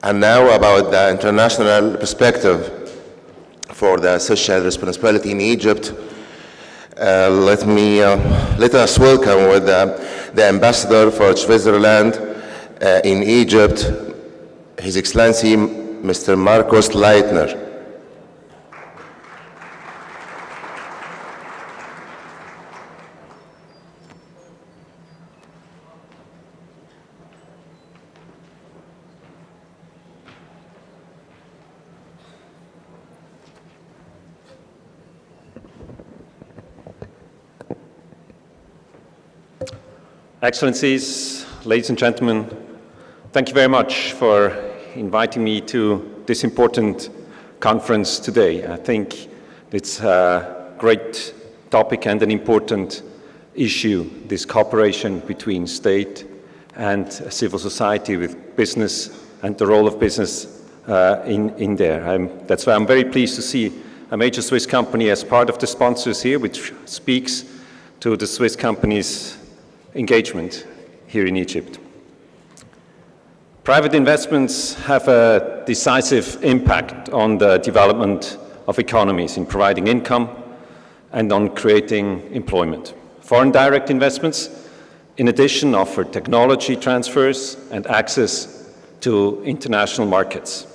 And now about the international perspective for the social responsibility in Egypt. Let us welcome with the ambassador for Switzerland in Egypt, His Excellency Mr. Marcus Leitner. Excellencies, ladies and gentlemen, thank you very much for inviting me to this important conference today. I think it's a great topic and an important issue, this cooperation between state and civil society with business and the role of business in there. That's why I'm very pleased to see a major Swiss company as part of the sponsors here, which speaks to the Swiss companies' engagement here in Egypt. Private investments have a decisive impact on the development of economies in providing income and on creating employment. Foreign direct investments, in addition, offer technology transfers and access to international markets.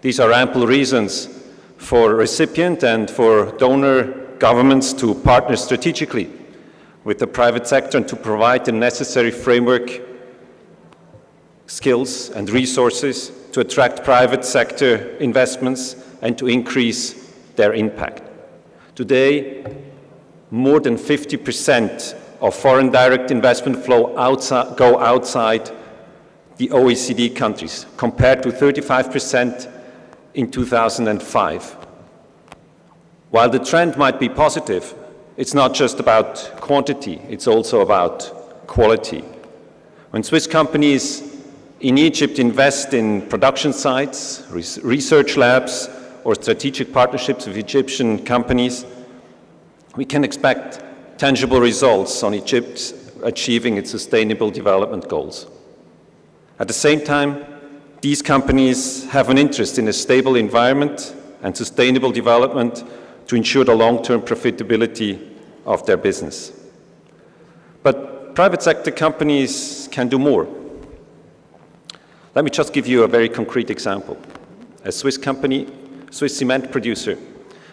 These are ample reasons for recipient and for donor governments to partner strategically with the private sector and to provide the necessary framework, skills and resources to attract private sector investments and to increase their impact. Today, more than 50% of foreign direct investment flow go outside the OECD countries, compared to 35% in 2005. While the trend might be positive, it's not just about quantity, it's also about quality. When Swiss companies in Egypt invest in production sites, research labs, or strategic partnerships with Egyptian companies, we can expect tangible results on Egypt achieving its sustainable development goals. At the same time, these companies have an interest in a stable environment and sustainable development to ensure the long-term profitability of their business. But private sector companies can do more. Let me just give you a very concrete example. A Swiss company, Swiss cement producer,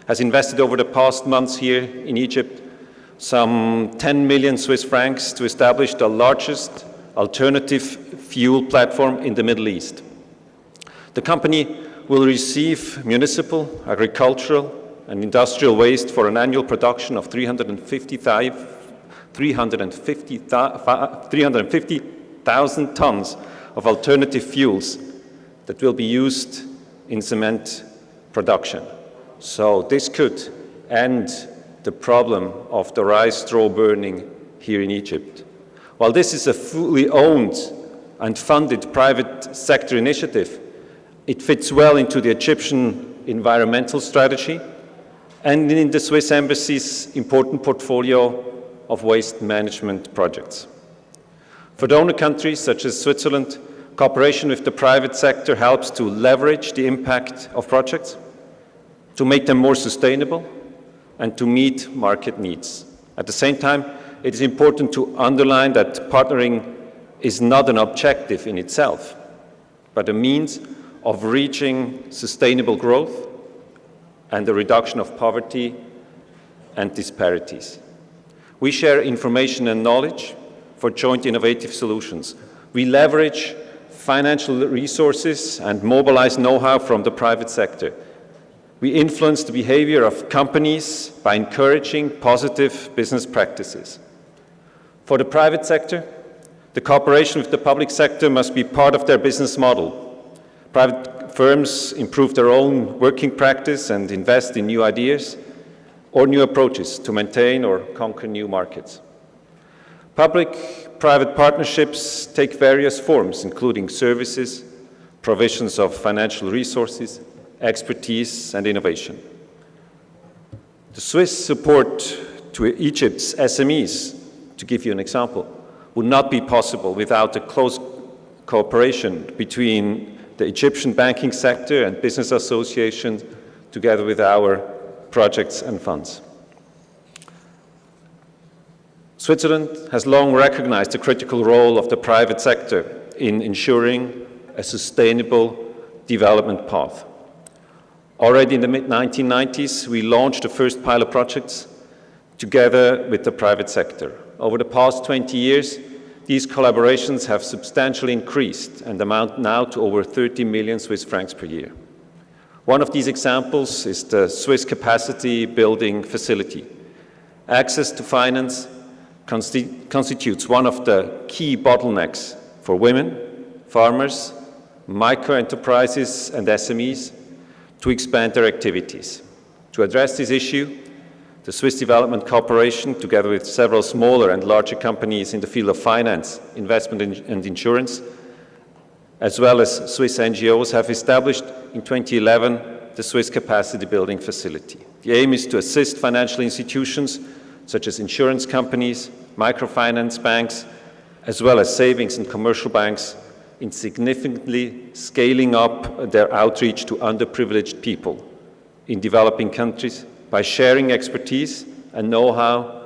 has invested over the past months here in Egypt some 10 million Swiss francs to establish the largest alternative fuel platform in the Middle East. The company will receive municipal, agricultural, and industrial waste for an annual production of 350,000 tons of alternative fuels that will be used in cement production. So this could end the problem of the rice straw burning here in Egypt. While this is a fully owned and funded private sector initiative, it fits well into the Egyptian environmental strategy and in the Swiss Embassy's important portfolio of waste management projects. For donor countries such as Switzerland, cooperation with the private sector helps to leverage the impact of projects, to make them more sustainable, and to meet market needs. At the same time, it is important to underline that partnering is not an objective in itself, but a means of reaching sustainable growth and the reduction of poverty and disparities. We share information and knowledge for joint innovative solutions. We leverage financial resources and mobilize know-how from the private sector. We influence the behavior of companies by encouraging positive business practices. For the private sector, the cooperation with the public sector must be part of their business model. Private firms improve their own working practice and invest in new ideas or new approaches to maintain or conquer new markets. Public-private partnerships take various forms, including services, provisions of financial resources, expertise, and innovation. The Swiss support to Egypt's SMEs, to give you an example, would not be possible without the close cooperation between the Egyptian banking sector and business associations, together with our projects and funds. Switzerland has long recognized the critical role of the private sector in ensuring a sustainable development path. Already in the mid-1990s, we launched the first pilot projects together with the private sector. Over the past 20 years, these collaborations have substantially increased and amount now to over 30 million Swiss francs per year. One of these examples is the Swiss Capacity Building Facility. Access to finance constitutes one of the key bottlenecks for women, farmers, micro-enterprises and SMEs to expand their activities. To address this issue, the Swiss Development Corporation, together with several smaller and larger companies in the field of finance, investment and insurance, as well as Swiss NGOs, have established in 2011 the Swiss Capacity Building Facility. The aim is to assist financial institutions such as insurance companies, microfinance banks, as well as savings and commercial banks in significantly scaling up their outreach to underprivileged people in developing countries by sharing expertise and know-how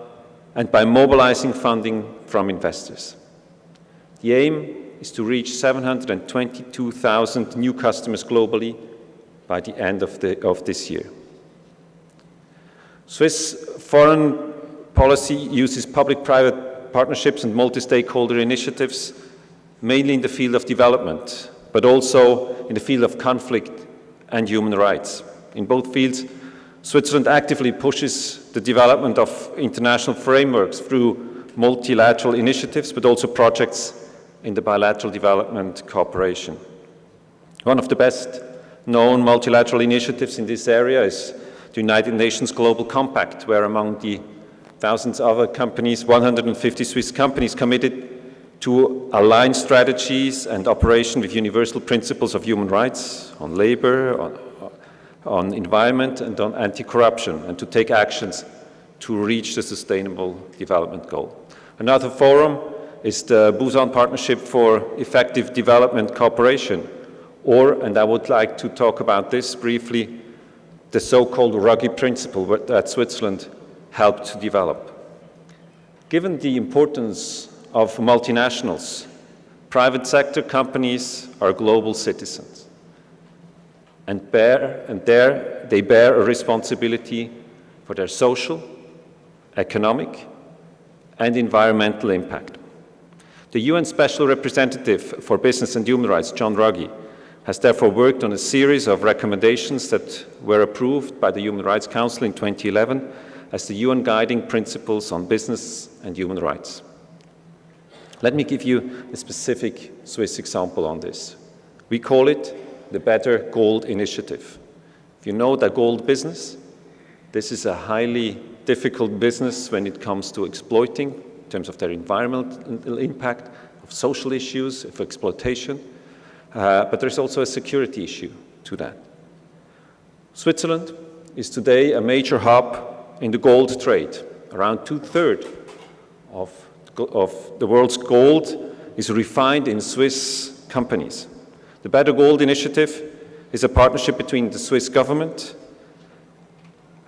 and by mobilizing funding from investors. The aim is to reach 722,000 new customers globally by the end of this year. Swiss foreign policy uses public-private partnerships and multi-stakeholder initiatives, mainly in the field of development, but also in the field of conflict and human rights. In both fields, Switzerland actively pushes the development of international frameworks through multilateral initiatives, but also projects in the bilateral development cooperation. One of the best-known multilateral initiatives in this area is the United Nations Global Compact, where among the thousands of other companies, 150 Swiss companies committed to align strategies and operation with universal principles of human rights, on labor, on environment, and on anti-corruption, and to take actions to reach the Sustainable Development Goal. Another forum is the Busan Partnership for Effective Development Cooperation, or, and I would like to talk about this briefly, the so-called Ruggie principle that Switzerland helped to develop. Given the importance of multinationals, private sector companies are global citizens and they bear a responsibility for their social, economic, and environmental impact. The UN Special Representative for Business and Human Rights, John Ruggie, has therefore worked on a series of recommendations that were approved by the Human Rights Council in 2011 as the UN Guiding Principles on Business and Human Rights. Let me give you a specific Swiss example on this. We call it the Better Gold Initiative. If you know the gold business, this is a highly difficult business when it comes to exploiting in terms of their environmental impact, of social issues, of exploitation, but there's also a security issue to that. Switzerland is today a major hub in the gold trade. Around 2/3 of the world's gold is refined in Swiss companies. The Better Gold Initiative is a partnership between the Swiss government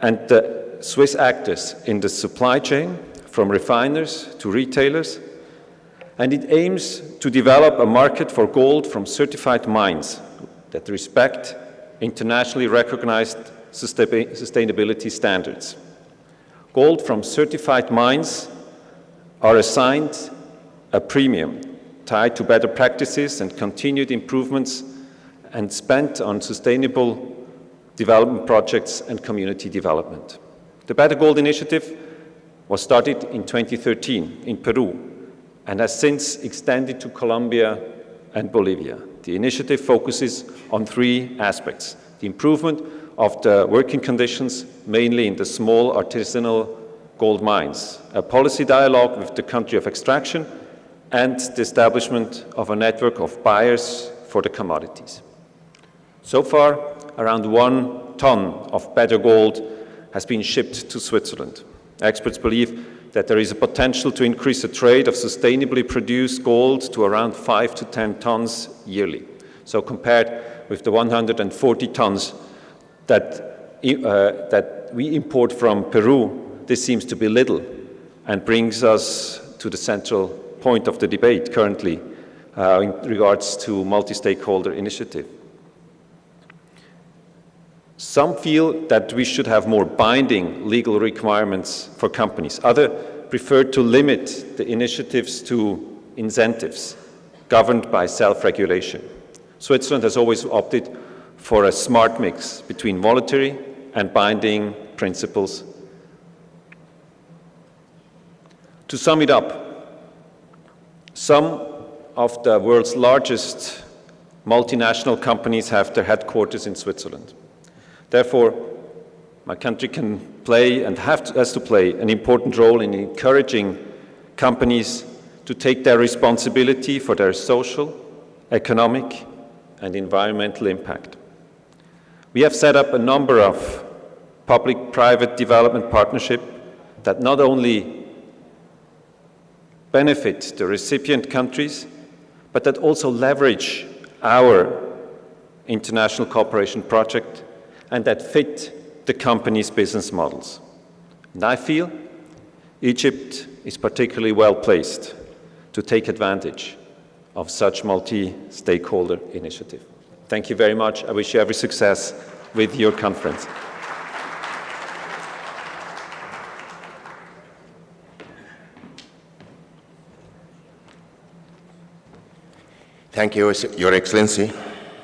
and the Swiss actors in the supply chain, from refiners to retailers, and it aims to develop a market for gold from certified mines that respect internationally recognized sustainability standards. Gold from certified mines are assigned a premium tied to better practices and continued improvements and spent on sustainable development projects and community development. The Better Gold Initiative was started in 2013 in Peru and has since extended to Colombia and Bolivia. The initiative focuses on 3 aspects: the improvement of the working conditions, mainly in the small artisanal gold mines, a policy dialogue with the country of extraction, and the establishment of a network of buyers for the commodities. So far, around 1 ton of better gold has been shipped to Switzerland. Experts believe that there is a potential to increase the trade of sustainably produced gold to around 5 to 10 tons yearly. So compared with the 140 tons that we import from Peru, this seems to be little and brings us to the central point of the debate currently in regards to multi-stakeholder initiative. Some feel that we should have more binding legal requirements for companies. Others prefer to limit the initiatives to incentives governed by self-regulation. Switzerland has always opted for a smart mix between voluntary and binding principles. To sum it up, some of the world's largest multinational companies have their headquarters in Switzerland. Therefore, my country can play and has to play an important role in encouraging companies to take their responsibility for their social, economic, and environmental impact. We have set up a number of public-private development partnerships that not only benefit the recipient countries, but that also leverage our international cooperation project and that fit the company's business models. And I feel Egypt is particularly well placed to take advantage of such multi-stakeholder initiative. Thank you very much. I wish you every success with your conference. Thank you, Your Excellency.